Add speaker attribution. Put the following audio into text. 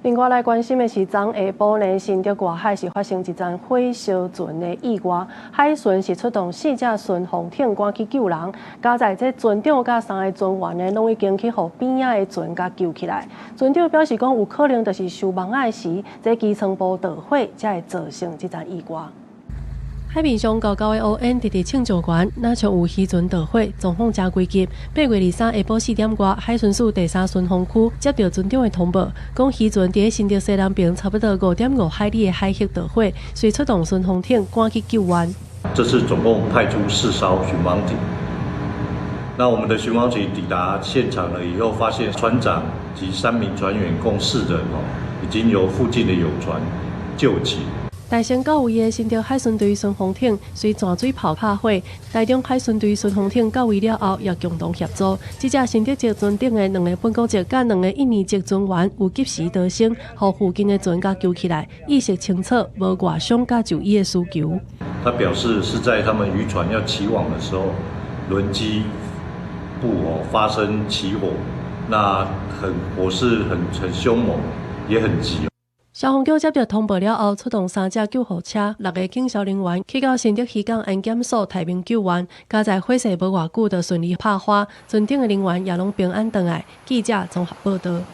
Speaker 1: 另外來關心的是，昨下晡呢，新竹外海是發生一樁火燒船的意外，海巡是出動4隻巡防艇趕去救人，加在這船長甲3個船員呢，攏已經去互邊仔的船甲救起來。船長表示講，有可能就是收網仔時，這機艙部導火才會造成這樁意外。海面上高高的烏煙直直慶祝關，那像有漁船導火，狀況真危急。8月23下晡4點外，海巡署第3巡防區接到船長的通報，講漁船佇新竹西南邊差不多5.5海里的海域導火，遂出動巡防艇趕去救援。
Speaker 2: 這次總共派出4艘巡防艇。那我們的巡防艇抵達現場了以後，發現船長及3名船員共4人已經由附近的友船救起。
Speaker 1: 大聲到位的新竹海巡隊巡防艇隨泉水炮拍火，台中海巡隊巡防艇到位了後，也共同協助。這隻新竹籍船頂的2個本國籍甲2個印尼籍船員有及時逃生，互附近的船甲救起來，意識清楚，無外傷甲就醫的需求。
Speaker 2: 他表示是在他們漁船要起網的時候，輪機部發生起火，那火勢很凶猛，也很急。
Speaker 1: 消防局接到通報了後，出動3隻救護車、6個警消人員去到新竹漁港安檢所提名救援。加在火勢無偌久，就順利拍花，船頂的人員也攏平安回來。記者綜合報道。